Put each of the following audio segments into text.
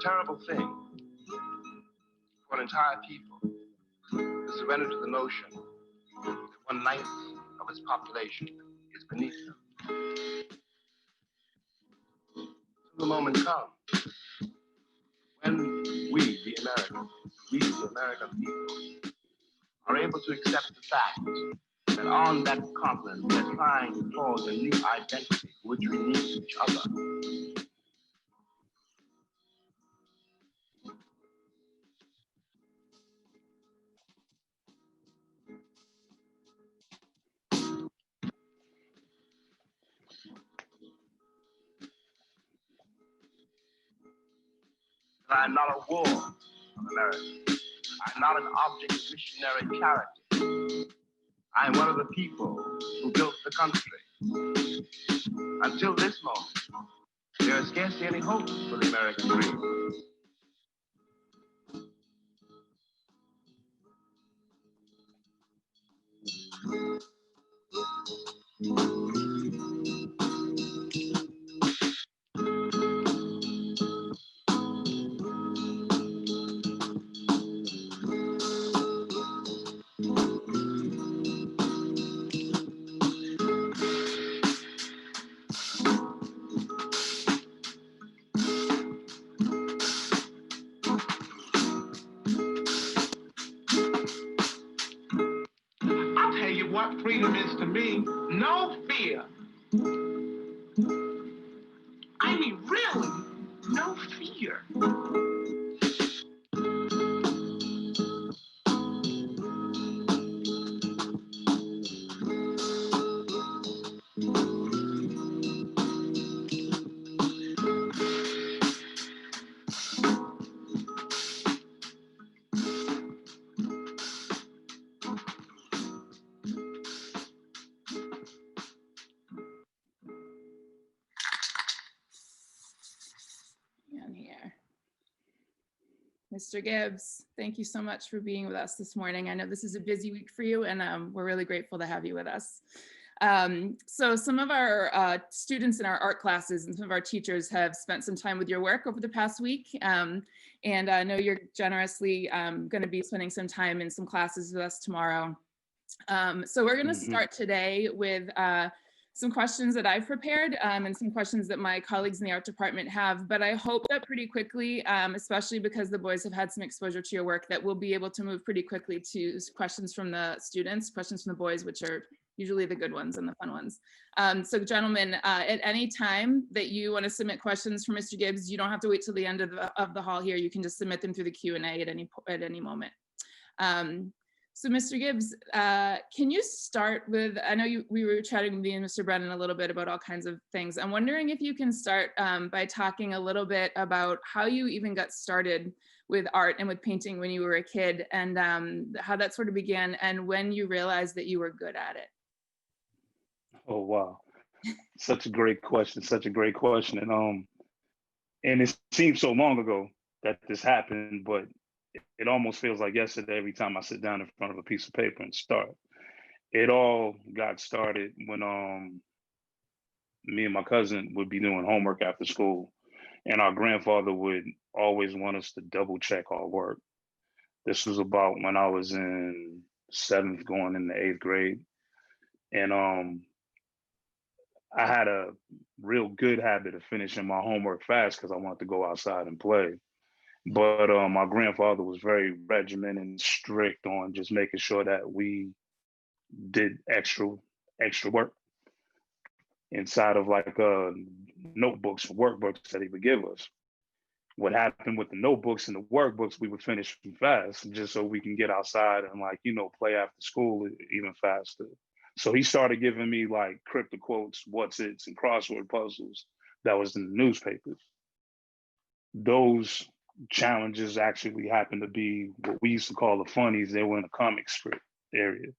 terrible thing for an entire people to surrender to the notion that 1/9 of its population is beneath them. The moment comes when we, the American people, are able to accept the fact that on that continent we're trying to forge a new identity for which we need each other. I'm not a war of America. I'm not an object of missionary charity. I'm one of the people who built the country. Until this moment, there is scarcely any hope for the American dream. What freedom is to me, no fear. I mean, really, no fear. Mr. Gibbs, thank you so much for being with us this morning. I know this is a busy week for you, and we're really grateful to have you with us. So some of our students in our art classes and some of our teachers have spent some time with your work over the past week. And I know you're generously going to be spending some time in some classes with us tomorrow. So we're going to start today with some questions that I've prepared and some questions that my colleagues in the art department have, but I hope that pretty quickly, especially because the boys have had some exposure to your work, that we'll be able to move pretty quickly to questions from the students, questions from the boys, which are usually the good ones and the fun ones. So gentlemen, at any time that you want to submit questions for Mr. Gibbs, you don't have to wait till the end of the hall here. You can just submit them through the Q&A at any moment. So Mr. Gibbs, can you start with, I know we were chatting with me and Mr. Brennan a little bit about all kinds of things. I'm wondering if you can start by talking a little bit about how you even got started with art and with painting when you were a kid, and how that sort of began and when you realized that you were good at it. Oh, wow. Such a great question, And it seems so long ago that this happened, but it almost feels like yesterday every time I sit down in front of a piece of paper and start. It all got started when me and my cousin would be doing homework after school, and our grandfather would always want us to double check our work. This was about when I was in 7th going into 8th grade. And I had a real good habit of finishing my homework fast because I wanted to go outside and play. But my grandfather was very regimented and strict on just making sure that we did extra work inside of like notebooks and workbooks that he would give us. What happened with the notebooks and the workbooks, we would finish them fast just so we can get outside and play after school even faster. So he started giving me like cryptic quotes, what's its, and crossword puzzles that was in the newspapers. Those challenges actually happened to be what we used to call the funnies. They were in the comic strip area.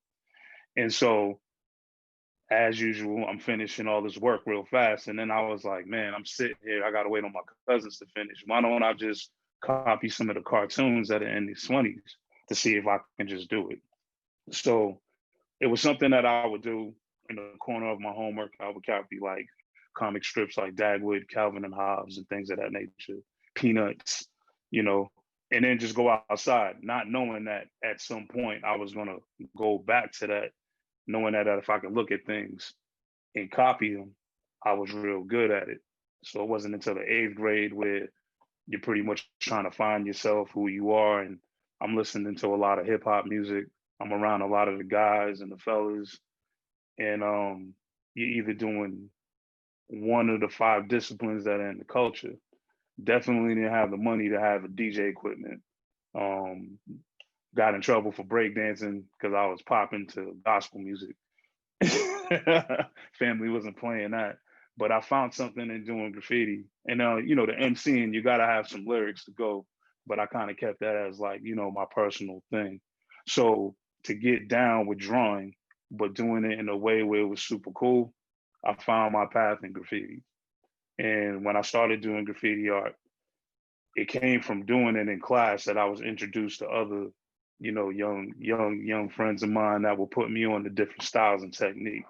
And so as usual, I'm finishing all this work real fast. And then I was like, man, I'm sitting here. I got to wait on my cousins to finish. Why don't I just copy some of the cartoons that are in these funnies to see if I can just do it? So it was something that I would do in the corner of my homework. I would copy like comic strips like Dagwood, Calvin and Hobbes, and things of that nature, Peanuts, you know, and then just go outside, not knowing that at some point I was gonna go back to that, knowing that if I could look at things and copy them, I was real good at it. So it wasn't until the 8th grade where you're pretty much trying to find yourself, who you are. And I'm listening to a lot of hip hop music. I'm around a lot of the guys and the fellas. And you're either doing one of the 5 disciplines that are in the culture. Definitely didn't have the money to have a DJ equipment. Um, got in trouble for breakdancing because I was popping to gospel music. Family wasn't playing that. But I found something in doing graffiti. And you know, the MCing, you gotta have some lyrics to go. But I kind of kept that as like, you know, my personal thing. So to get down with drawing, but doing it in a way where it was super cool, I found my path in graffiti. And when I started doing graffiti art, it came from doing it in class that I was introduced to other, you know, young friends of mine that would put me on the different styles and technique.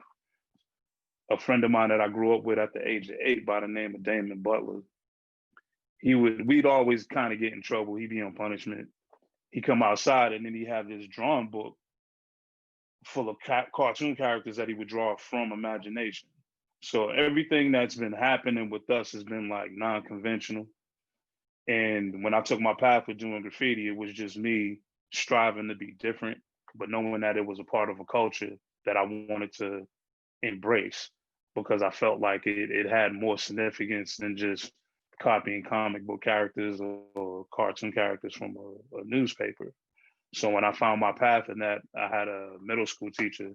A friend of mine that I grew up with at the age of 8 by the name of Damon Butler, we'd always kind of get in trouble. He'd be on punishment. He'd come outside and then he'd have this drawing book full of cartoon characters that he would draw from imagination. So everything that's been happening with us has been like non-conventional. And when I took my path with doing graffiti, it was just me striving to be different, but knowing that it was a part of a culture that I wanted to embrace because I felt like it had more significance than just copying comic book characters or cartoon characters from a newspaper. So when I found my path in that, I had a middle school teacher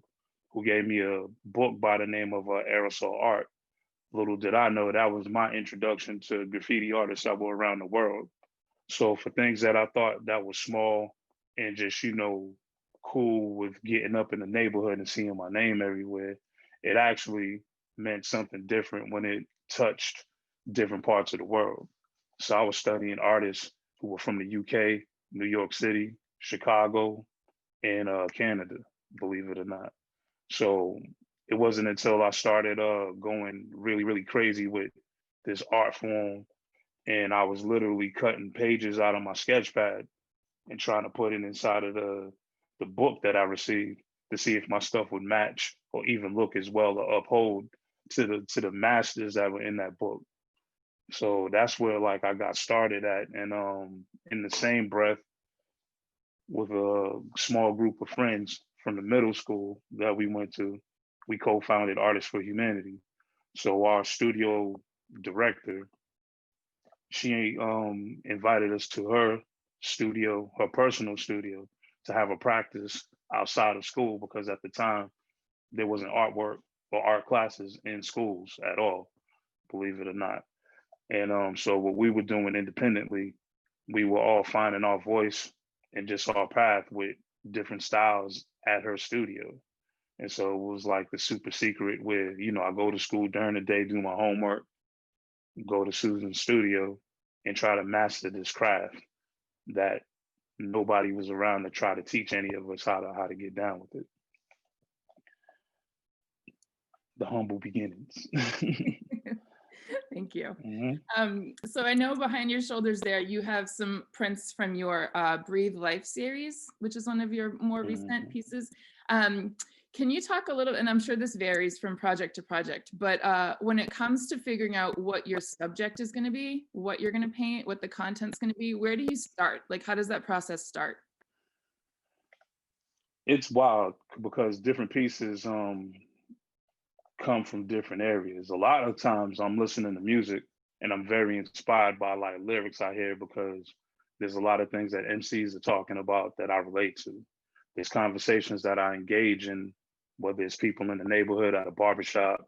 who gave me a book by the name of Aerosol Art. Little did I know that was my introduction to graffiti artists that were around the world. So for things that I thought that was small and just, you know, cool with getting up in the neighborhood and seeing my name everywhere, it actually meant something different when it touched different parts of the world. So I was studying artists who were from the UK, New York City, Chicago, and Canada, believe it or not. So it wasn't until I started going really, really crazy with this art form, and I was literally cutting pages out of my sketch pad and trying to put it inside of the book that I received to see if my stuff would match or even look as well or uphold to the masters that were in that book. So that's where like I got started at, and in the same breath, with a small group of friends from the middle school that we went to, we co-founded Artists for Humanity. So our studio director, she invited us to her studio, her personal studio, to have a practice outside of school because at the time there wasn't artwork or art classes in schools at all, believe it or not. And so what we were doing independently, we were all finding our voice and just our path with different styles at her studio. And so it was like the super secret where, you know, I go to school during the day, do my homework, go to Susan's studio and try to master this craft that nobody was around to try to teach any of us how to get down with it. The humble beginnings. Thank you. Mm-hmm. So I know behind your shoulders there, you have some prints from your Breathe Life series, which is one of your more recent pieces. Can you talk a little, and I'm sure this varies from project to project, but when it comes to figuring out what your subject is going to be, what you're going to paint, what the content's going to be, where do you start? Like, how does that process start? It's wild because different pieces come from different areas. A lot of times I'm listening to music and I'm very inspired by like lyrics I hear because there's a lot of things that MCs are talking about that I relate to. There's conversations that I engage in, whether it's people in the neighborhood at a barbershop,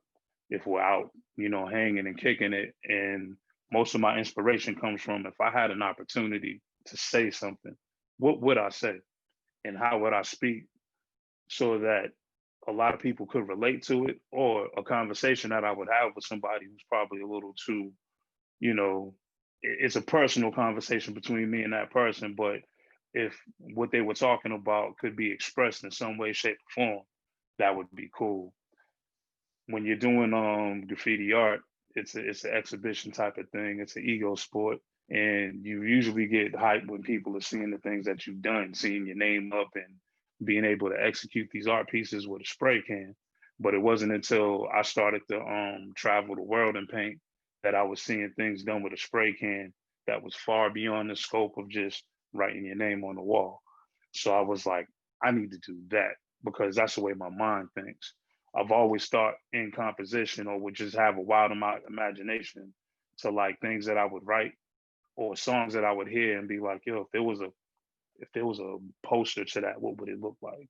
if we're out, you know, hanging and kicking it. And most of my inspiration comes from if I had an opportunity to say something, what would I say? And how would I speak so that a lot of people could relate to it, or a conversation that I would have with somebody who's probably a little too, you know, it's a personal conversation between me and that person, but if what they were talking about could be expressed in some way, shape, or form, that would be cool. When you're doing graffiti art, it's an exhibition type of thing. It's an ego sport. And you usually get hyped when people are seeing the things that you've done, seeing your name up and being able to execute these art pieces with a spray can. But it wasn't until I started to travel the world and paint that I was seeing things done with a spray can that was far beyond the scope of just writing your name on the wall. So I was like, I need to do that because that's the way my mind thinks. I've always thought in composition or would just have a wild imagination to like things that I would write or songs that I would hear and be like, yo, if there was a poster to that, what would it look like?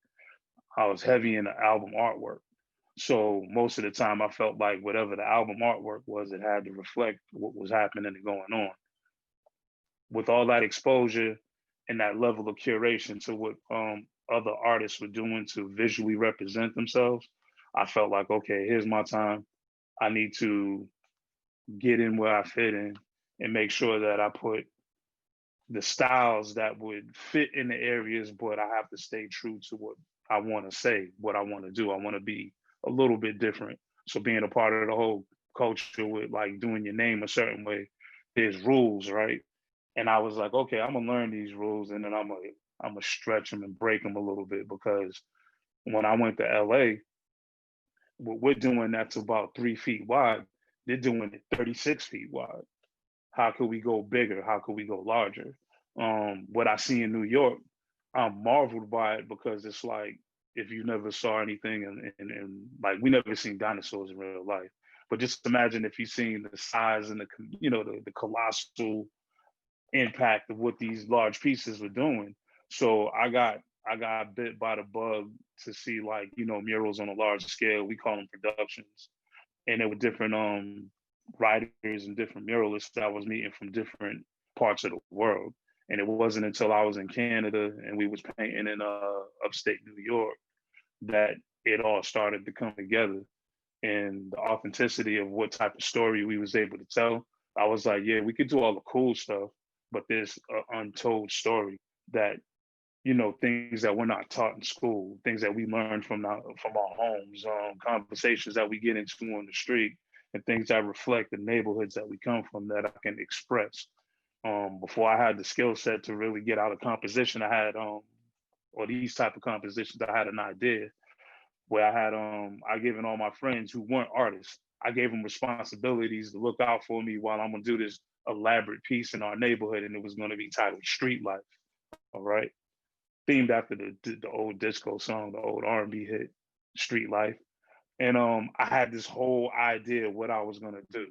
I was heavy in the album artwork. So most of the time I felt like whatever the album artwork was, it had to reflect what was happening and going on. With all that exposure and that level of curation to what other artists were doing to visually represent themselves, I felt like, okay, here's my time. I need to get in where I fit in and make sure that I put the styles that would fit in the areas, but I have to stay true to what I want to say, what I want to do. I want to be a little bit different. So being a part of the whole culture with like doing your name a certain way, there's rules, right? And I was like, okay, I'm gonna learn these rules, and then I'm gonna stretch them and break them a little bit because when I went to LA, what we're doing that's about 3 feet wide, they're doing it 36 feet wide. How could we go bigger? How could we go larger? What I see in New York, I'm marveled by it because it's like if you never saw anything and like we never seen dinosaurs in real life. But just imagine if you seen the size and the colossal impact of what these large pieces were doing. So I got bit by the bug to see like murals on a large scale. We call them productions, and there were different writers and different muralists I was meeting from different parts of the world. And it wasn't until I was in Canada and we was painting in upstate New York that it all started to come together. And the authenticity of what type of story we was able to tell, I was like, yeah, we could do all the cool stuff, but there's an untold story that things that we're not taught in school, things that we learn from our homes, conversations that we get into on the street, and things that reflect the neighborhoods that we come from that I can express. Before I had the skill set to really get out of composition, I had or these type of compositions, I had an idea where I given all my friends who weren't artists, I gave them responsibilities to look out for me while I'm gonna do this elaborate piece in our neighborhood, and it was gonna be titled Street Life. All right, themed after the old disco song, the old R&B hit, Street Life. And I had this whole idea of what I was gonna do,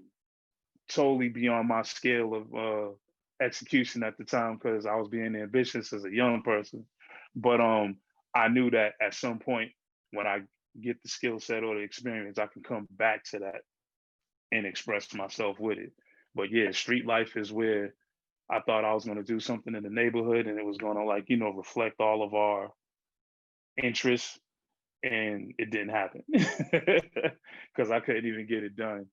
totally beyond my scale of execution at the time because I was being ambitious as a young person. But I knew that at some point when I get the skill set or the experience, I can come back to that and express myself with it. But yeah, Street Life is where I thought I was going to do something in the neighborhood and it was going to like, reflect all of our interests, and it didn't happen because I couldn't even get it done.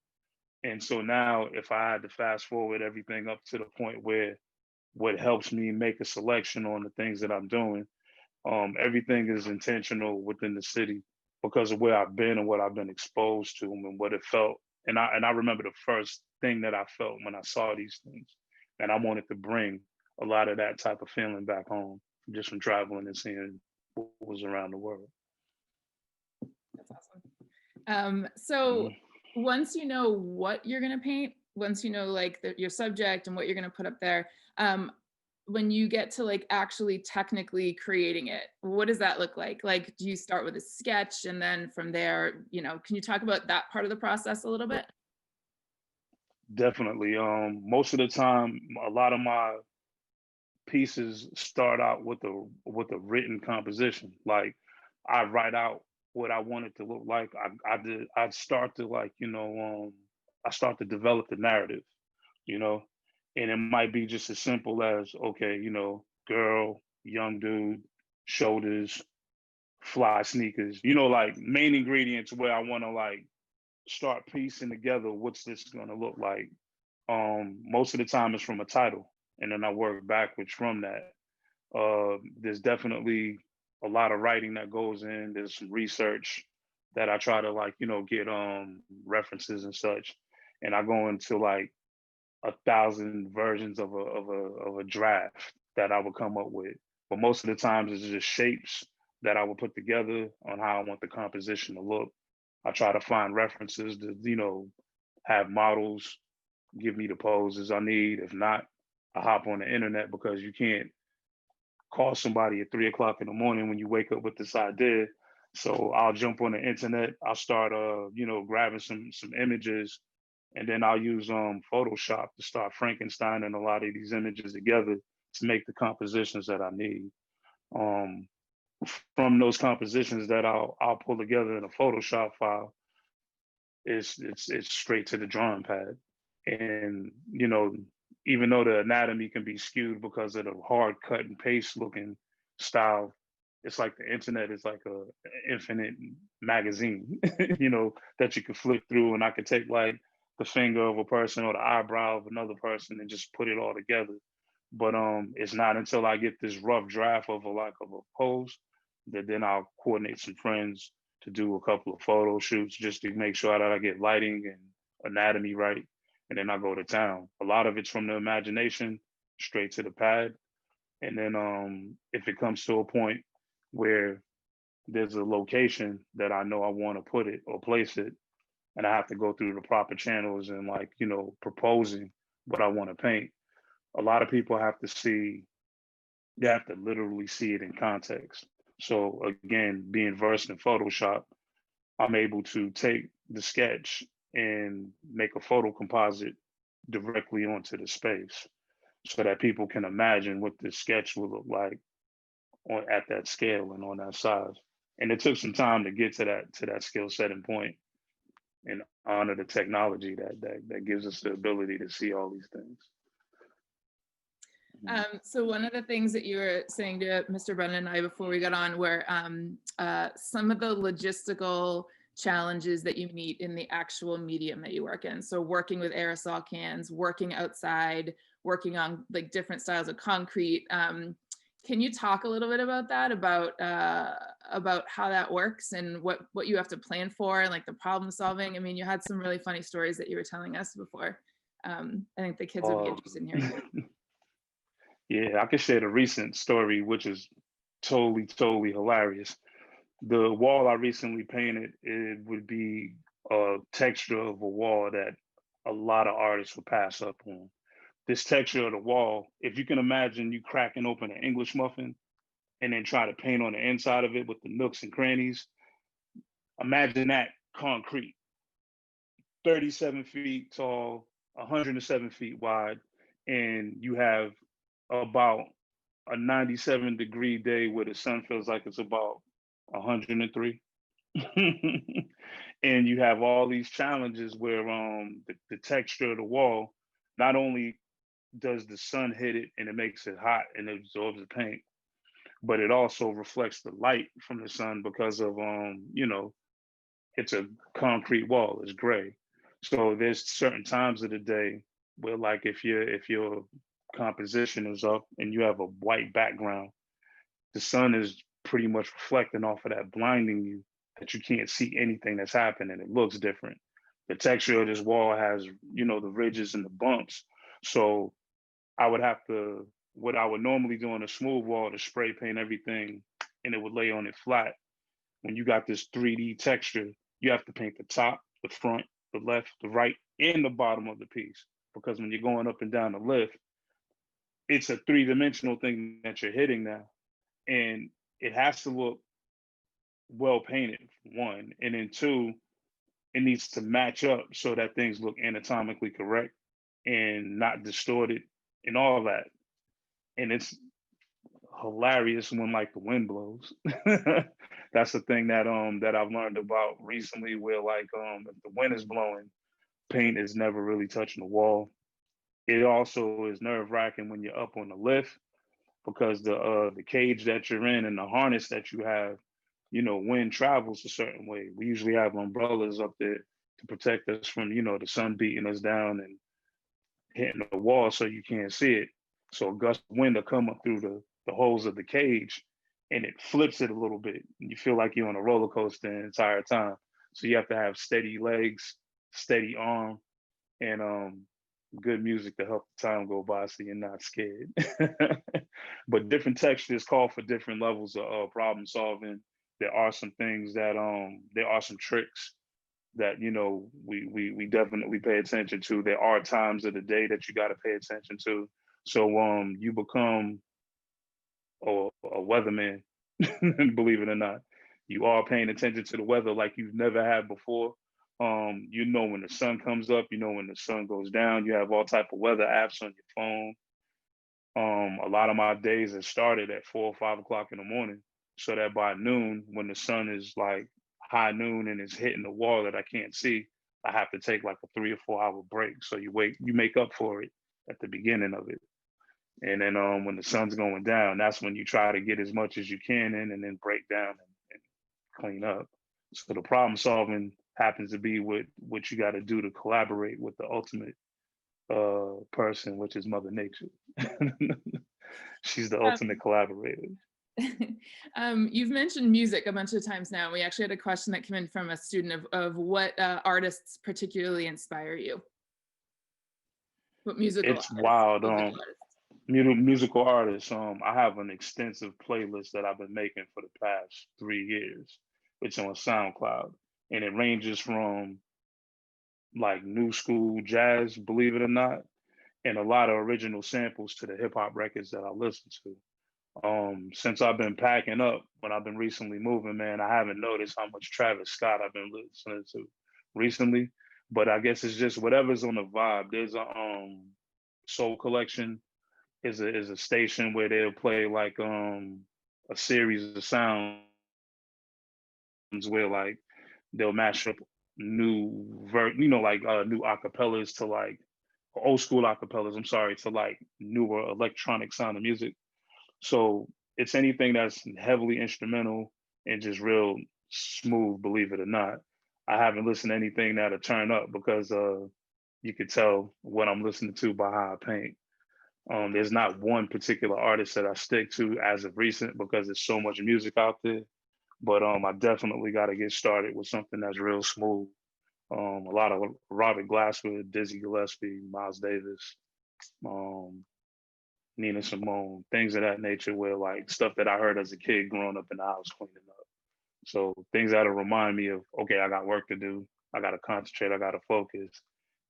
And so now if I had to fast forward everything up to the point where what helps me make a selection on the things that I'm doing, everything is intentional within the city because of where I've been and what I've been exposed to and what it felt. And I remember the first thing that I felt when I saw these things. And I wanted to bring a lot of that type of feeling back home just from traveling and seeing what was around the world. That's awesome. So once you know what you're going to paint, once you know like your subject and what you're going to put up there, when you get to like actually technically creating it, what does that look like? Like, do you start with a sketch and then from there, can you talk about that part of the process a little bit? Definitely. Most of the time, a lot of my pieces start out with a written composition. Like I write out what I want it to look like. I start to like, I start to develop the narrative, you know, and it might be just as simple as, okay, girl, young dude, shoulders, fly sneakers, like main ingredients where I want to like start piecing together what's this gonna look like. Most of the time it's from a title, and then I work backwards from that. There's definitely a lot of writing that goes in. There's some research that I try to like, get references and such. And I go into like 1,000 versions of a draft that I would come up with. But most of the times it's just shapes that I would put together on how I want the composition to look. I try to find references to, have models give me the poses I need. If not, I hop on the internet, because you can't call somebody at 3 o'clock in the morning when you wake up with this idea. So I'll jump on the internet. I'll start, grabbing some images, and then I'll use Photoshop to start Frankensteining a lot of these images together to make the compositions that I need. Um, from those compositions that I'll pull together in a Photoshop file, it's straight to the drawing pad. And even though the anatomy can be skewed because of the hard cut and paste looking style, it's like the internet is like a infinite magazine, that you can flip through, and I could take like the finger of a person or the eyebrow of another person and just put it all together. But it's not until I get this rough draft of a pose that then I'll coordinate some friends to do a couple of photo shoots just to make sure that I get lighting and anatomy right. And then I go to town. A lot of it's from the imagination straight to the pad. And then if it comes to a point where there's a location that I know I want to put it or place it, and I have to go through the proper channels and proposing what I want to paint, a lot of people have to literally see it in context. So again, being versed in Photoshop, I'm able to take the sketch and make a photo composite directly onto the space so that people can imagine what the sketch would look like at that scale and on that size. And it took some time to get to that skill set and point, and honor the technology that gives us the ability to see all these things. So one of the things that you were saying to Mr. Brennan and I before we got on were some of the logistical challenges that you meet in the actual medium that you work in. So working with aerosol cans, working outside, working on like different styles of concrete. Can you talk a little bit about that, about how that works and what you have to plan for and like the problem solving? I mean, you had some really funny stories that you were telling us before. I think the kids would be interested in hearing it. Yeah, I can share the recent story, which is totally, totally hilarious. The wall I recently painted, it would be a texture of a wall that a lot of artists would pass up on. This texture of the wall, if you can imagine you cracking open an English muffin and then try to paint on the inside of it with the nooks and crannies, imagine that concrete, 37 feet tall, 107 feet wide, and you have about a 97-degree day where the sun feels like it's about 103. And you have all these challenges where the texture of the wall, not only does the sun hit it and it makes it hot and it absorbs the paint, but it also reflects the light from the sun because of it's a concrete wall, it's gray. So there's certain times of the day where, like, if your composition is up and you have a white background, the sun is pretty much reflecting off of that, blinding you, that you can't see anything that's happening. It looks different. The texture of this wall has, the ridges and the bumps. So I would have to, what I would normally do on a smooth wall, to spray paint everything and it would lay on it flat. When you got this 3D texture, you have to paint the top, the front, the left, the right, and the bottom of the piece. Because when you're going up and down the lift, it's a three-dimensional thing that you're hitting now. And it has to look well painted, one. And then two, it needs to match up so that things look anatomically correct and not distorted and all that. And it's hilarious when like the wind blows. That's the thing that I've learned about recently, where like if the wind is blowing, paint is never really touching the wall. It also is nerve-wracking when you're up on the lift, because the cage that you're in and the harness that you have, wind travels a certain way. We usually have umbrellas up there to protect us from, the sun beating us down and hitting the wall so you can't see it. So a gust of wind will come up through the holes of the cage and it flips it a little bit. And you feel like you're on a roller coaster the entire time. So you have to have steady legs, steady arm, and good music to help the time go by so you're not scared. But different textures call for different levels of problem solving. There are some things that there are some tricks that we definitely pay attention to. There are times of the day that you got to pay attention to. So you become a weatherman, believe it or not. You are paying attention to the weather like you've never had before. You know when the sun comes up, you know when the sun goes down. You have all type of weather apps on your phone. A lot of my days have started at 4 or 5 o'clock in the morning, so that by noon, when the sun is like high noon and it's hitting the wall that I can't see, I have to take like a 3 or 4 hour break. So you make up for it at the beginning of it. And then when the sun's going down, that's when you try to get as much as you can in and then break down and clean up. So the problem solving happens to be what you got to do to collaborate with the ultimate person, which is Mother Nature. She's the ultimate collaborator. You've mentioned music a bunch of times now. We actually had a question that came in from a student of what artists particularly inspire you. What musical It's artists, wild. musical artists. Musical artists. I have an extensive playlist that I've been making for the past 3 years. It's on SoundCloud, and it ranges from like new school jazz, believe it or not, and a lot of original samples to the hip hop records that I listen to. Since I've been packing up, when I've been recently moving, man, I haven't noticed how much Travis Scott I've been listening to recently. But I guess it's just whatever's on the vibe. There's a Soul Collection is a station where they'll play like a series of sounds where like they'll mash up new acapellas to like old school acapellas, I'm sorry, to like newer electronic sound of music. So it's anything that's heavily instrumental and just real smooth, believe it or not. I haven't listened to anything that'll turn up because you could tell what I'm listening to by how I paint. There's not one particular artist that I stick to as of recent because there's so much music out there. But I definitely got to get started with something that's real smooth. A lot of Robert Glasper, Dizzy Gillespie, Miles Davis, um, Nina Simone, things of that nature, where like stuff that I heard as a kid growing up in the house cleaning up. So things that'll remind me of, okay, I got work to do. I got to concentrate. I got to focus.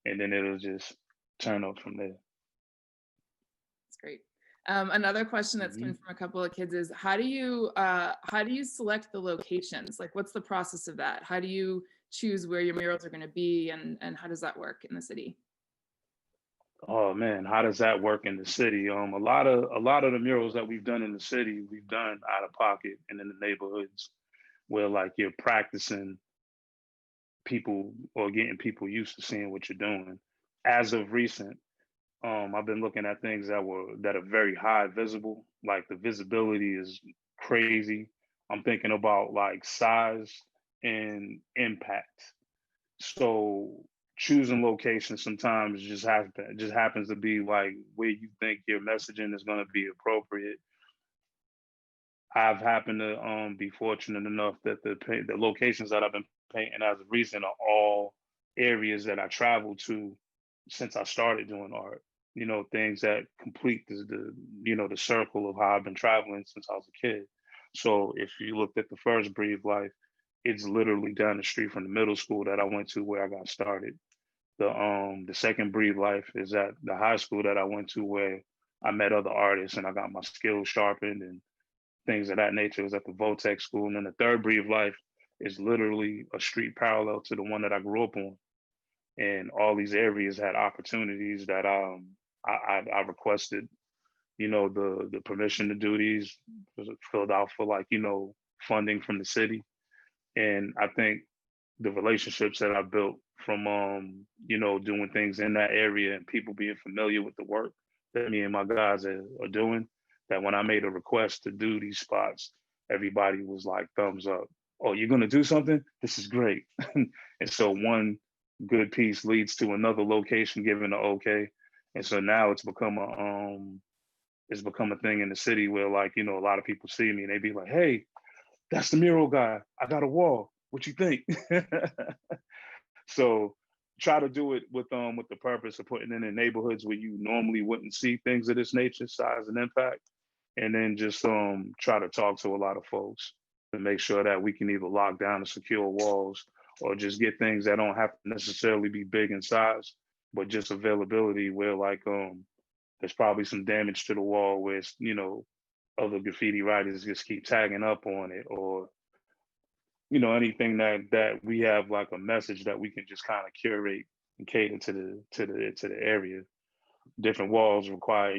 And then it'll just turn up from there. That's great. Another question that's coming from a couple of kids is how do you select the locations? Like, what's the process of that? How do you choose where your murals are going to be, and how does that work in the city? Oh man, how does that work in the city? A lot of the murals that we've done in the city, we've done out of pocket and in the neighborhoods where like you're practicing people or getting people used to seeing what you're doing. As of recent, I've been looking at things that are very high visible. Like the visibility is crazy. I'm thinking about like size and impact. So choosing location sometimes just happens to be like where you think your messaging is going to be appropriate. I've happened to be fortunate enough that the locations that I've been painting as of recent are all areas that I traveled to since I started doing art. You know, things that complete the circle of how I've been traveling since I was a kid. So if you looked at the first Breathe Life, it's literally down the street from the middle school that I went to where I got started. The second Breathe Life is at the high school that I went to where I met other artists and I got my skills sharpened and things of that nature. It was at the Votech school. And then the third Breathe Life is literally a street parallel to the one that I grew up on. And all these areas had opportunities that I requested, the permission to do these, was filled out for like, funding from the city. And I think the relationships that I built from, doing things in that area and people being familiar with the work that me and my guys are doing, that when I made a request to do these spots, everybody was like, thumbs up. Oh, you're going to do something? This is great. And so one good piece leads to another location giving the okay. And so now it's become a thing in the city where like, a lot of people see me and they be like, hey, that's the mural guy. I got a wall. What you think? So try to do it with the purpose of putting it in neighborhoods where you normally wouldn't see things of this nature, size, and impact, and then just try to talk to a lot of folks to make sure that we can either lock down and secure walls or just get things that don't have to necessarily be big in size, but just availability where like there's probably some damage to the wall where it's, other graffiti writers just keep tagging up on it, or anything that we have like a message that we can just kind of curate and cater to the area. Different walls require,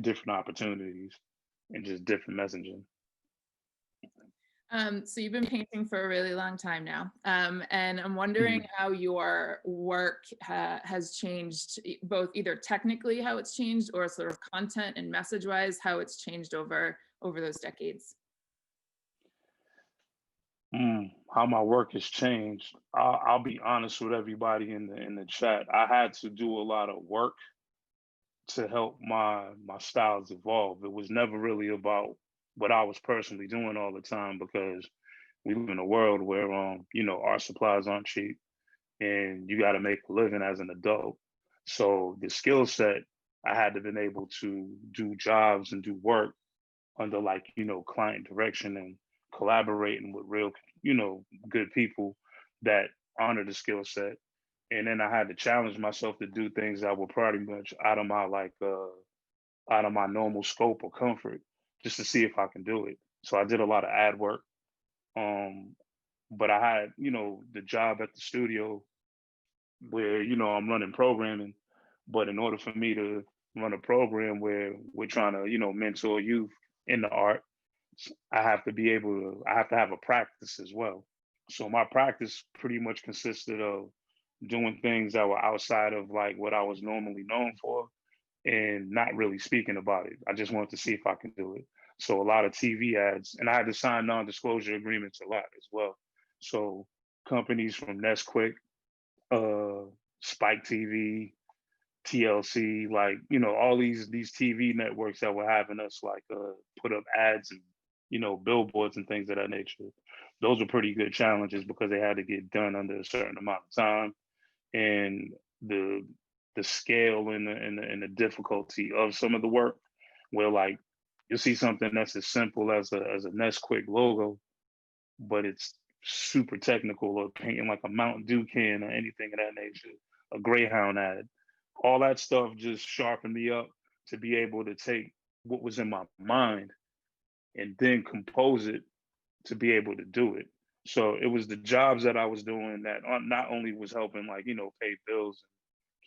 different opportunities and just different messaging. So you've been painting for a really long time now, and I'm wondering how your work has changed, both either technically how it's changed or sort of content and message-wise how it's changed over those decades. How my work has changed. I'll be honest with everybody in the chat. I had to do a lot of work to help my styles evolve. It was never really about what I was personally doing all the time, because we live in a world where art supplies aren't cheap and you got to make a living as an adult. So the skill set, I had to been able to do jobs and do work under like, client direction and collaborating with real, good people that honor the skill set. And then I had to challenge myself to do things that were pretty much out of my normal scope or comfort, just to see if I can do it. So I did a lot of ad work. But I had, the job at the studio where, I'm running programming. But in order for me to run a program where we're trying to, mentor youth in the art, I have to have a practice as well. So my practice pretty much consisted of doing things that were outside of like what I was normally known for and not really speaking about it. I just wanted to see if I can do it. So a lot of TV ads, and I had to sign non-disclosure agreements a lot as well. So companies from Nesquik, Spike TV, TLC, like, all these TV networks that were having us like put up ads and, billboards and things of that nature. Those were pretty good challenges because they had to get done under a certain amount of time. And the scale and the difficulty of some of the work, where like you see something that's as simple as a Nesquik logo, but it's super technical, or painting like a Mountain Dew can or anything of that nature, a Greyhound ad. All that stuff just sharpened me up to be able to take what was in my mind and then compose it to be able to do it. So it was the jobs that I was doing that not only was helping like, pay bills,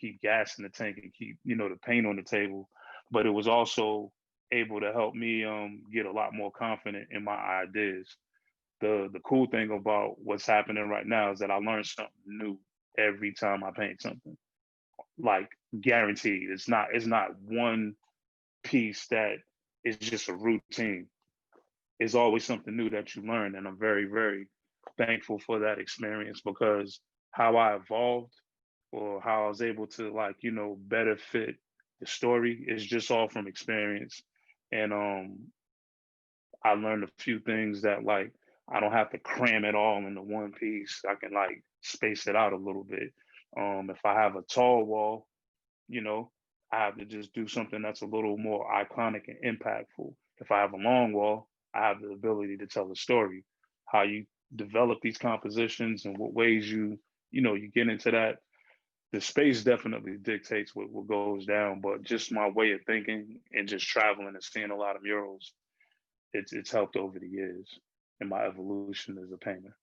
keep gas in the tank and keep, the paint on the table, but it was also able to help me get a lot more confident in my ideas. The cool thing about what's happening right now is that I learn something new every time I paint something. Like guaranteed. It's not one piece that is just a routine. It's always something new that you learn. And I'm very, very thankful for that experience, because how I evolved or how I was able to like, better fit the story is just all from experience. And I learned a few things that like I don't have to cram it all into one piece. I can like space it out a little bit. If I have a tall wall, I have to just do something that's a little more iconic and impactful. If I have a long wall, I have the ability to tell a story. How you develop these compositions and what ways you get into that. The space definitely dictates what goes down, but just my way of thinking and just traveling and seeing a lot of murals, it's helped over the years in my evolution as a painter.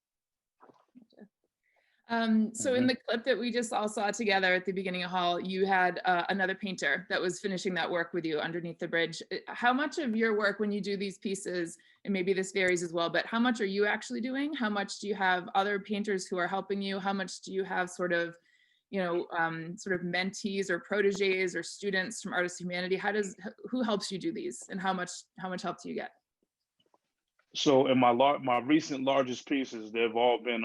So in the clip that we just all saw together at the beginning of Hall, you had another painter that was finishing that work with you underneath the bridge. How much of your work when you do these pieces, and maybe this varies as well, but how much are you actually doing? How much do you have other painters who are helping you? How much do you have sort of mentees or proteges or students from Artists Humanity? Who helps you do these, and how much help do you get? So in my recent largest pieces, they've all been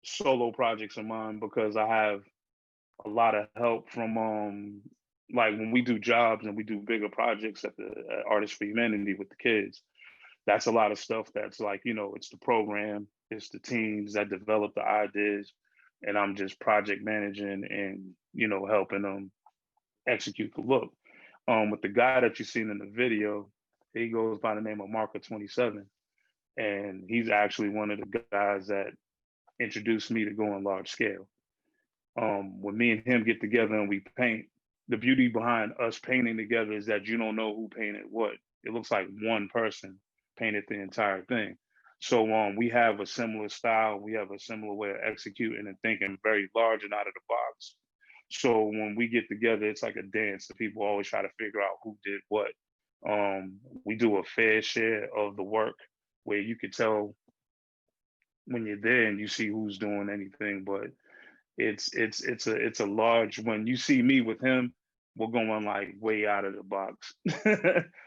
solo projects of mine, because I have a lot of help from like when we do jobs and we do bigger projects at Artists for Humanity with the kids. That's a lot of stuff that's like, it's the program, it's the teams that develop the ideas. and I'm just project managing and, helping them execute the look. With the guy that you seen in the video, he goes by the name of Marker 27, and he's actually one of the guys that introduced me to going large scale. When me and him get together and we paint, the beauty behind us painting together is that you don't know who painted what. It looks like one person painted the entire thing. So we have a similar style, we have a similar way of executing and thinking very large and out of the box. So when we get together, it's like a dance. The people always try to figure out who did what. We do a fair share of the work where you could tell when you're there and you see who's doing anything, but it's a large, when you see me with him, we're going like way out of the box.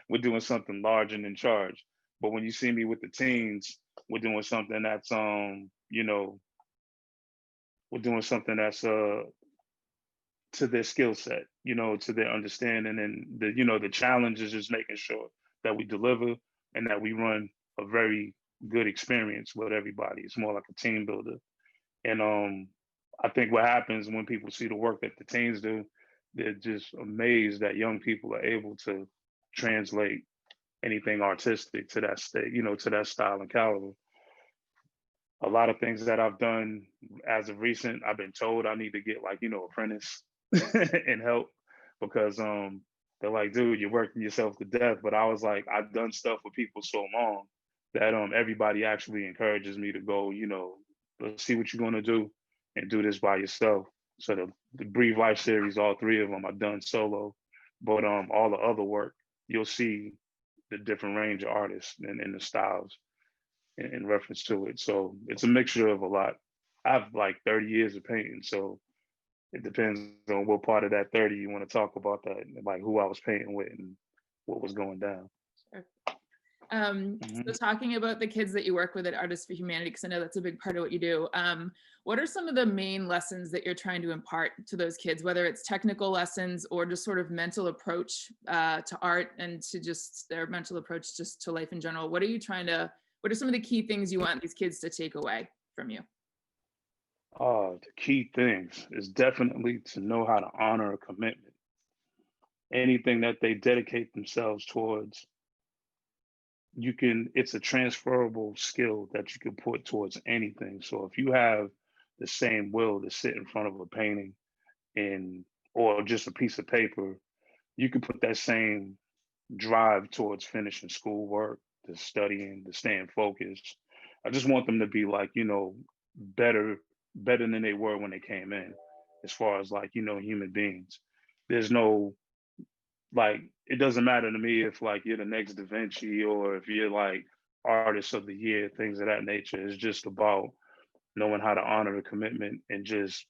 We're doing something large and in charge. But when you see me with the teens, we're doing something that's we're doing something that's to their skill set, to their understanding, and the challenge is just making sure that we deliver and that we run a very good experience with everybody. It's more like a team builder. And I think what happens when people see the work that the teens do, they're just amazed that young people are able to translate anything artistic to that state, to that style and caliber. A lot of things that I've done as of recent, I've been told I need to get like, apprentice and help, because they're like, dude, you're working yourself to death. But I was like, I've done stuff with people so long that everybody actually encourages me to go, let's see what you're gonna do and do this by yourself. So the Breathe Life series, all three of them I've done solo, but all the other work, you'll see the different range of artists and the styles in reference to it. So it's a mixture of a lot. I have like 30 years of painting, so it depends on what part of that 30 you want to talk about, that, like who I was painting with and what was going down. Sure. So talking about the kids that you work with at Artists for Humanity, because I know that's a big part of what you do. What are some of the main lessons that you're trying to impart to those kids, whether it's technical lessons or just sort of mental approach to art and to just their mental approach just to life in general? What are some of the key things you want these kids to take away from you? The key things is definitely to know how to honor a commitment. Anything that they dedicate themselves towards, it's a transferable skill that you can put towards anything. So if you have the same will to sit in front of a painting or just a piece of paper, you can put that same drive towards finishing schoolwork, to studying, to staying focused. I just want them to be like, better than they were when they came in, as far as like, human beings. There's no, like, it doesn't matter to me if like you're the next Da Vinci or if you're like artist of the year, things of that nature. It's just about knowing how to honor the commitment and just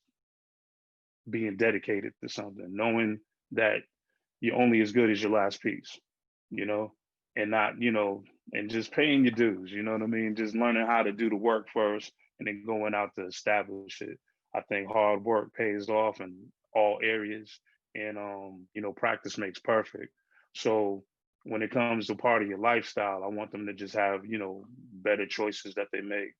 being dedicated to something, knowing that you're only as good as your last piece, and not, and just paying your dues, you know what I mean? Just learning how to do the work first and then going out to establish it. I think hard work pays off in all areas, and practice makes perfect. So when it comes to part of your lifestyle, I want them to just have, better choices that they make,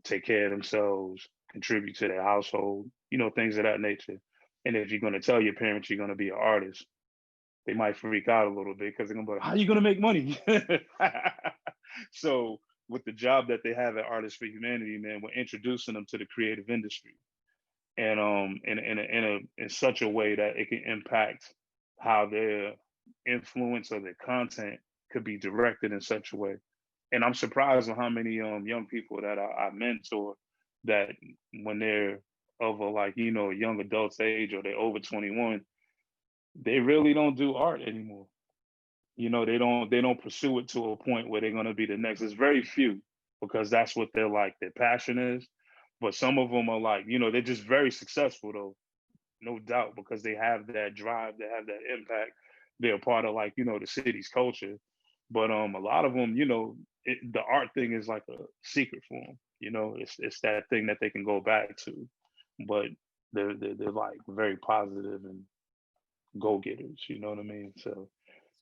take care of themselves, contribute to their household, things of that nature. And if you're going to tell your parents you're going to be an artist, they might freak out a little bit because they're going to be like, how are you going to make money? So with the job that they have at Artists for Humanity, man, we're introducing them to the creative industry, and in such a way that it can impact how their influence or their content could be directed in such a way. And I'm surprised at how many young people that I mentor, that when they're of a, like, young adult's age, or they're over 21, they really don't do art anymore. They don't pursue it to a point where they're going to be the next. There's very few, because that's what their passion is. But some of them are like, they're just very successful though, no doubt, because they have that drive, they have that impact. They're a part of, like, the city's culture. But a lot of them, the art thing is like a secret for them. It's that thing that they can go back to. But they're like very positive and go-getters, you know what I mean? So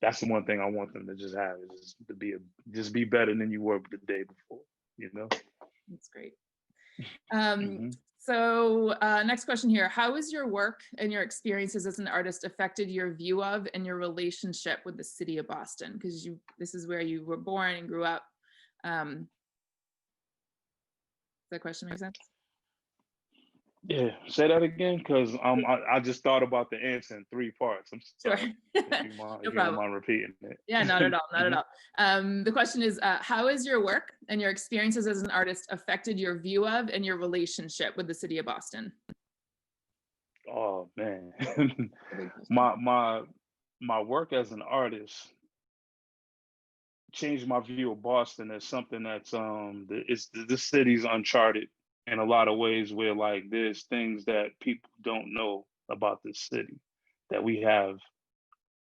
that's the one thing I want them to just have, is to be better than you were the day before, That's great. Mhm. So next question here. How has your work and your experiences as an artist affected your view of and your relationship with the city of Boston? Because this is where you were born and grew up. Does that question make sense? Yeah, say that again, because I just thought about the answer in 3 parts. I'm Sure. sorry. No If you don't problem. mind repeating it. Yeah, not at all, not at all. The question is, how has your work and your experiences as an artist affected your view of and your relationship with the city of Boston? Oh man, my work as an artist changed my view of Boston as something that's this city's uncharted in a lot of ways, where like there's things that people don't know about this city that we have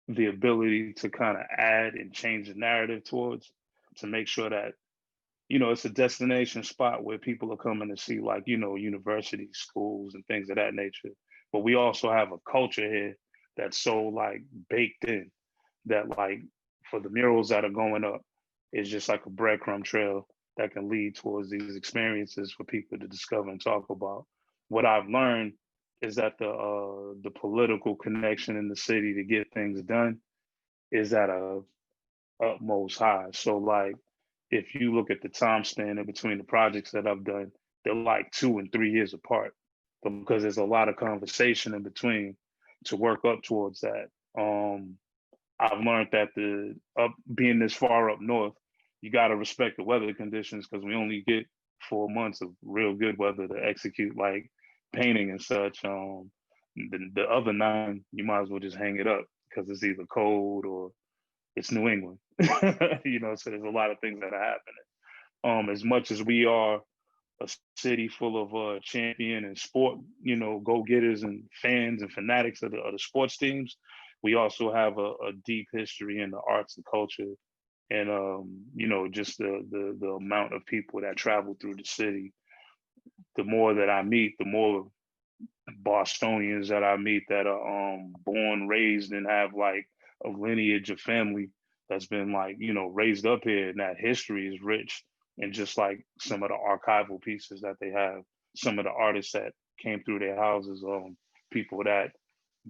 the ability to kind of add and change the narrative towards, to make sure that, it's a destination spot where people are coming to see, like, universities, schools, and things of that nature. But we also have a culture here that's so like baked in that, like, for the murals that are going up, it's just like a breadcrumb trail that can lead towards these experiences for people to discover and talk about. What I've learned is that the political connection in the city to get things done is at a utmost high. So like, if you look at the time span in between the projects that I've done, they're like 2 and 3 years apart, but because there's a lot of conversation in between to work up towards that. I've learned that being this far up north, you got to respect the weather conditions, because we only get 4 months of real good weather to execute like painting and such. The other 9, you might as well just hang it up, because it's either cold or it's New England. So there's a lot of things that are happening. As much as we are a city full of champion and sport, go-getters and fans and fanatics of the sports teams, we also have a deep history in the arts and culture, and just the amount of people that travel through the city. The more that I meet, the more Bostonians that I meet that are born, raised, and have like a lineage of family that's been like, raised up here, and that history is rich. And just like some of the archival pieces that they have, some of the artists that came through their houses, people that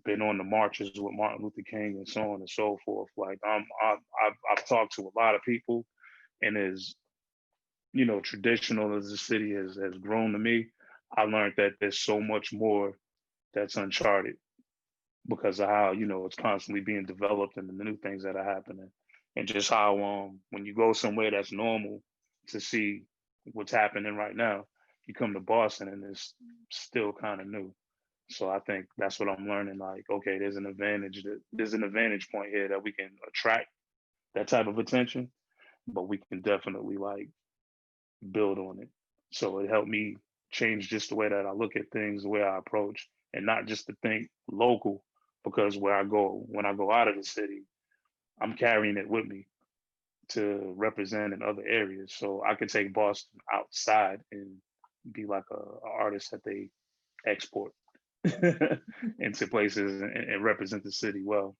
been on the marches with Martin Luther King and so on and so forth. Like I've talked to a lot of people, and as traditional as the city has grown to me, I learned that there's so much more that's uncharted because of how it's constantly being developed and the new things that are happening, and just how when you go somewhere that's normal to see what's happening right now, you come to Boston and it's still kind of new. So I think that's what I'm learning. Like, okay, there's an advantage point here that we can attract that type of attention, but we can definitely like build on it. So it helped me change just the way that I look at things, the way I approach, and not just to think local, because when I go out of the city, I'm carrying it with me to represent in other areas. So I could take Boston outside and be like a artist that they export into places and represent the city well.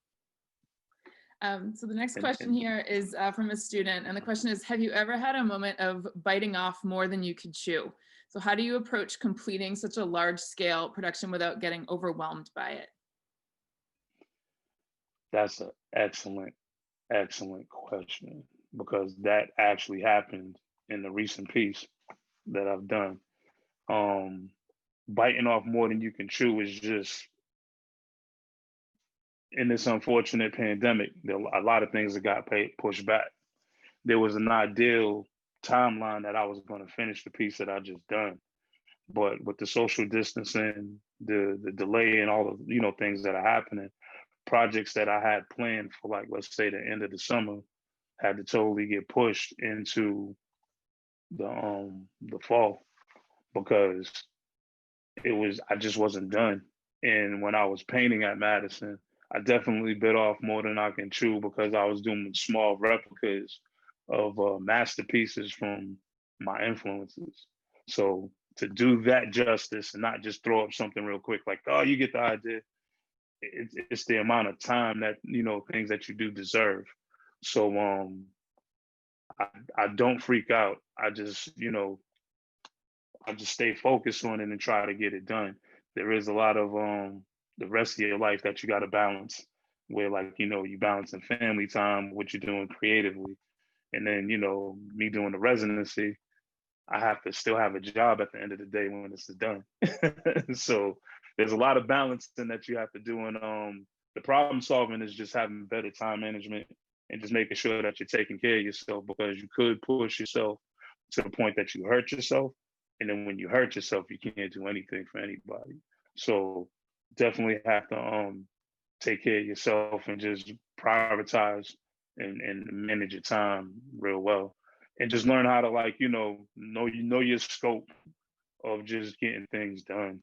So the next question here is from a student, and the question is, have you ever had a moment of biting off more than you could chew? So how do you approach completing such a large scale production without getting overwhelmed by it? That's an excellent question, because that actually happened in the recent piece that I've done. Biting off more than you can chew is just, in this unfortunate pandemic, there are a lot of things that got pushed back. There was an ideal timeline that I was going to finish the piece that I just done, but with the social distancing, the delay, and all the things that are happening, projects that I had planned for, like, let's say the end of the summer, had to totally get pushed into the fall, because I just wasn't done. And when I was painting at Madison, I definitely bit off more than I can chew, because I was doing small replicas of masterpieces from my influences. So to do that justice and not just throw up something real quick, like, oh, you get the idea. It's the amount of time that, things that you do deserve. So I don't freak out. I just, just stay focused on it and try to get it done. There is a lot of the rest of your life that you got to balance, where like, you know, you balancing family time, what you're doing creatively. And then, you know, me doing the residency, I have to still have a job at the end of the day when this is done. So there's a lot of balancing that you have to do. And the problem solving is just having better time management and just making sure that you're taking care of yourself, because you could push yourself to the point that you hurt yourself. And then when you hurt yourself, you can't do anything for anybody. So definitely have to take care of yourself and just prioritize and manage your time real well. And just learn how to, like, you know your scope of just getting things done.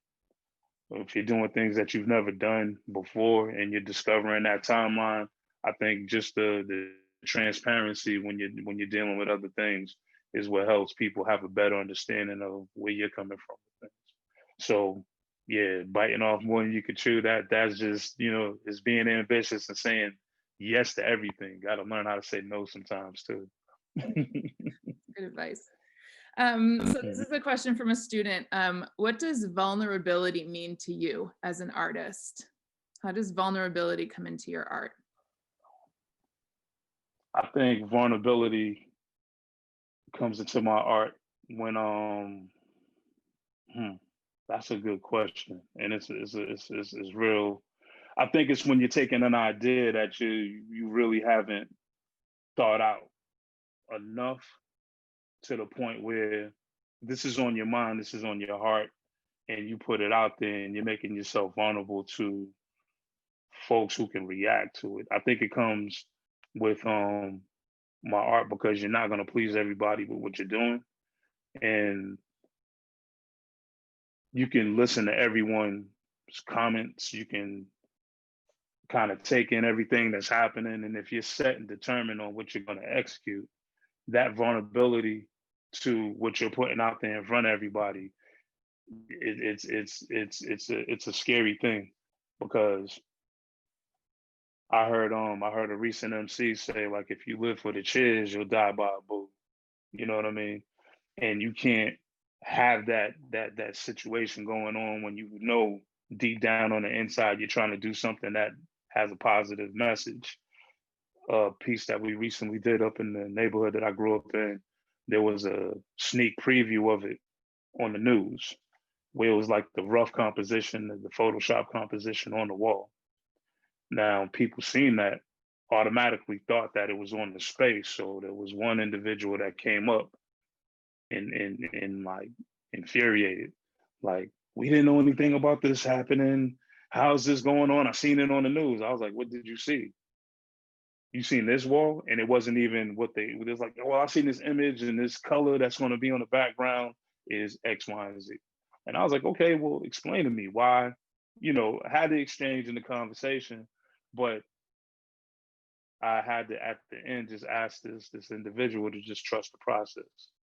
If you're doing things that you've never done before and you're discovering that timeline, I think just the transparency when you're dealing with other things is what helps people have a better understanding of where you're coming from with things. So yeah, biting off more than you could chew, that's just, you know, it's being ambitious and saying yes to everything. Got to learn how to say no sometimes too. Good advice. So this is a question from a student. What does vulnerability mean to you as an artist? How does vulnerability come into your art? I think vulnerability comes into my art when that's a good question, and it's real. I think it's when you're taking an idea that you really haven't thought out enough to the point where this is on your mind, this is on your heart, and you put it out there and you're making yourself vulnerable to folks who can react to it. I think it comes with my art, because you're not going to please everybody with what you're doing, and you can listen to everyone's comments, you can kind of take in everything that's happening, and if you're set and determined on what you're going to execute, that vulnerability to what you're putting out there in front of everybody, it's a scary thing, because I heard a recent MC say, like, if you live for the cheers, you'll die by a bullet. You know what I mean? And you can't have that situation going on when you know deep down on the inside you're trying to do something that has a positive message. A piece that we recently did up in the neighborhood that I grew up in, there was a sneak preview of it on the news, where it was like the rough composition, the Photoshop composition on the wall. Now, people seeing that automatically thought that it was on the space. So there was one individual that came up and like infuriated, like, we didn't know anything about this happening. How's this going on? I seen it on the news. I was like, what did you see? You seen this wall? And it wasn't even what it was like, well, I seen this image and this color that's going to be on the background is X, Y, and Z. And I was like, okay, well, explain to me why, you know, I had the exchange in the conversation, but I had to, at the end, just ask this individual to just trust the process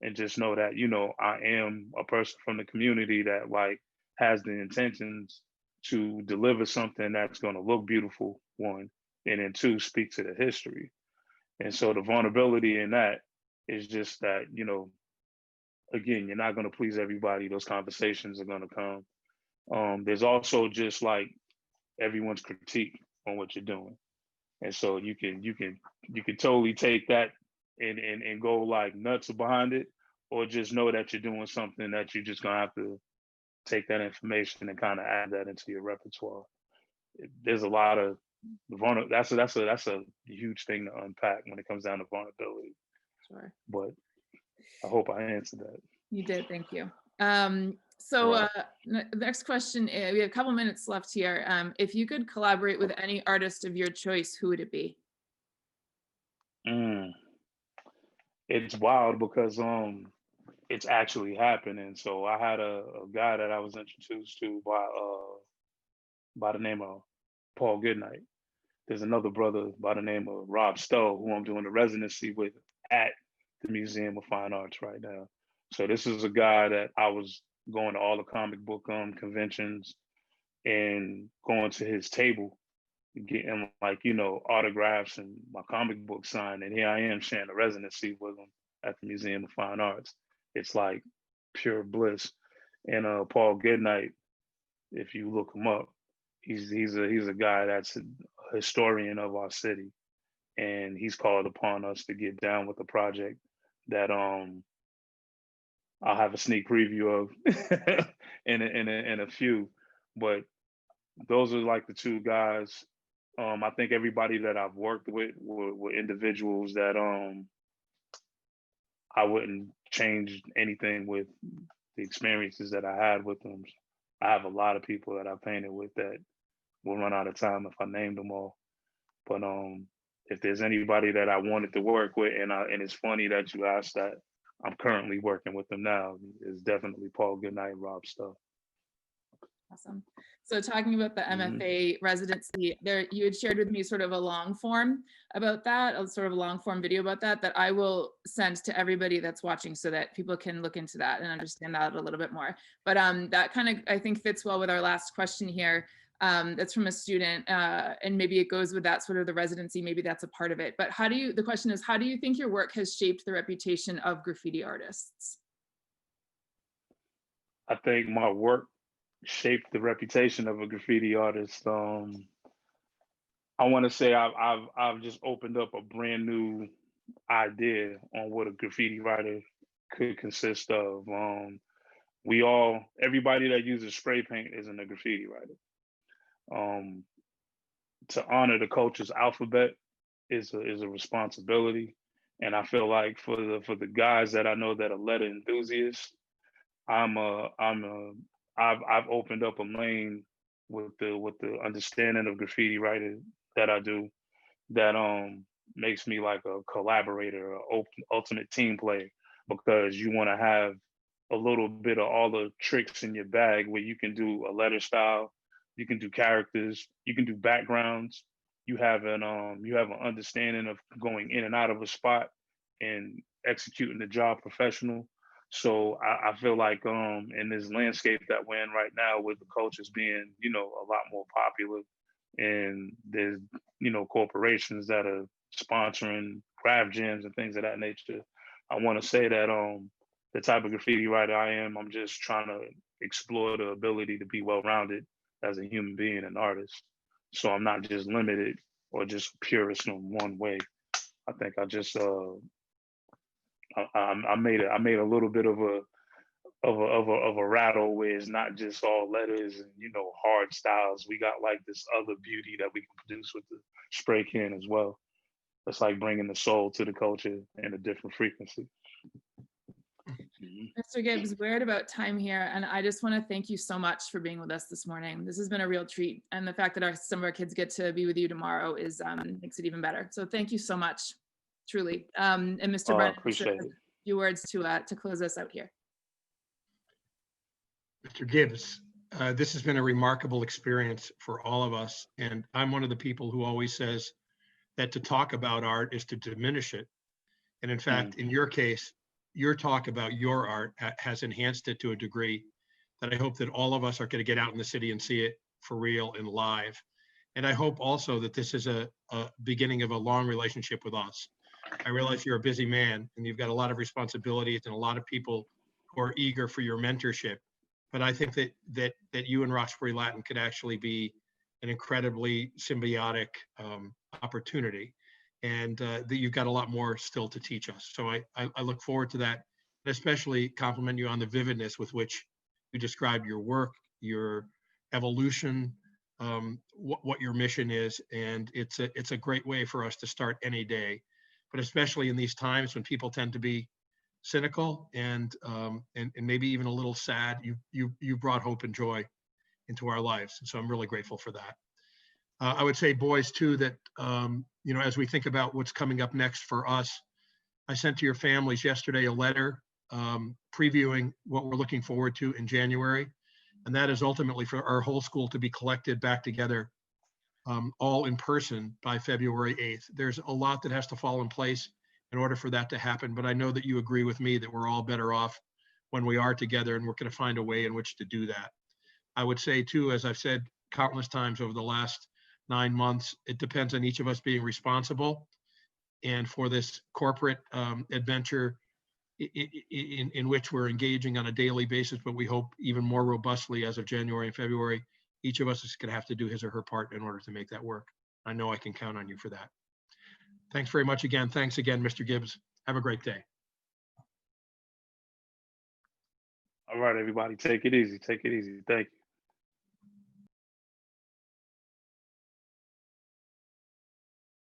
and just know that, you know, I am a person from the community that, like, has the intentions to deliver something that's going to look beautiful, one, and then two, speak to the history. And so the vulnerability in that is just that, you know, again, you're not going to please everybody. Those conversations are going to come. There's also just like everyone's critique on what you're doing. And so you can totally take that and go like nuts behind it, or just know that you're doing something that you're just gonna have to take that information and kind of add that into your repertoire. There's a lot of that's a huge thing to unpack when it comes down to vulnerability. Sure. But I hope I answered that. You did, thank you. So the next question, we have a couple minutes left here. If you could collaborate with any artist of your choice, who would it be? It's wild because it's actually happening. So I had a guy that I was introduced to by the name of Paul Goodnight. There's another brother by the name of Rob Stowe, who I'm doing a residency with at the Museum of Fine Arts right now. So this is a guy that I was going to all the comic book conventions and going to his table, getting, like, you know, autographs and my comic book signed. And here I am sharing a residency with him at the Museum of Fine Arts. It's like pure bliss. And Paul Goodnight, if you look him up, he's a guy that's a historian of our city, and he's called upon us to get down with the project that I'll have a sneak preview of in a few. But those are like the two guys. I think everybody that I've worked with were individuals that I wouldn't change anything with the experiences that I had with them. I have a lot of people that I painted with that will run out of time if I named them all. But if there's anybody that I wanted to work with, and it's funny that you asked that, I'm currently working with them now. It's definitely Paul Goodnight and Rob Stuff. Awesome. So talking about the MFA residency, there you had shared with me sort of a long form about that, a sort of a long form video about that I will send to everybody that's watching so that people can look into that and understand that a little bit more. But that kind of, I think, fits well with our last question here. That's from a student, and maybe it goes with that sort of the residency, maybe that's a part of it. But the question is, how do you think your work has shaped the reputation of graffiti artists? I think my work shaped the reputation of a graffiti artist. I want to say I've just opened up a brand new idea on what a graffiti writer could consist of. Everybody that uses spray paint isn't a graffiti writer. To honor the culture's alphabet is a responsibility, and I feel like for the guys that I know that are letter enthusiasts, I've opened up a lane with the understanding of graffiti writing that I do, that makes me like a collaborator, an ultimate team player, because you want to have a little bit of all the tricks in your bag where you can do a letter style, you can do characters, you can do backgrounds, you have an understanding of going in and out of a spot and executing the job professional. So I feel like in this landscape that we're in right now, with the cultures being, a lot more popular, and there's, corporations that are sponsoring craft gyms and things of that nature, I want to say that the type of graffiti writer I am, I'm just trying to explore the ability to be well-rounded as a human being and artist. So I'm not just limited or just purist in one way. I think I just I made a little bit of a rattle where it's not just all letters and hard styles. We got like this other beauty that we can produce with the spray can as well. It's like bringing the soul to the culture in a different frequency. Mr. Gibbs, we're at about time here, and I just want to thank you so much for being with us this morning. This has been a real treat, and the fact that some of our kids get to be with you tomorrow is makes it even better. So thank you so much, truly. And Mr. Brennan, appreciate it. A few words to close us out here. Mr. Gibbs, this has been a remarkable experience for all of us, and I'm one of the people who always says that to talk about art is to diminish it. And in fact, in your case, your talk about your art has enhanced it to a degree that I hope that all of us are going to get out in the city and see it for real and live. And I hope also that this is a beginning of a long relationship with us. I realize you're a busy man and you've got a lot of responsibilities and a lot of people who are eager for your mentorship. But I think that you and Roxbury Latin could actually be an incredibly symbiotic opportunity, and that you've got a lot more still to teach us. So I look forward to that, and especially compliment you on the vividness with which you described your work, your evolution, what your mission is, and it's a great way for us to start any day, but especially in these times when people tend to be cynical and maybe even a little sad. You brought hope and joy into our lives, and so I'm really grateful for that. I would say, boys, too, that as we think about what's coming up next for us, I sent to your families yesterday a letter previewing what we're looking forward to in January, and that is ultimately for our whole school to be collected back together, all in person by February 8th. There's a lot that has to fall in place in order for that to happen, but I know that you agree with me that we're all better off when we are together, and we're going to find a way in which to do that. I would say, too, as I've said countless times over the last 9 months, it depends on each of us being responsible. And for this corporate adventure, in which we're engaging on a daily basis, but we hope even more robustly as of January and February. Each of us is going to have to do his or her part in order to make that work. I know I can count on you for that. Thanks very much again. Thanks again, Mr. Gibbs. Have a great day. All right, everybody, take it easy. Take it easy. Thank you.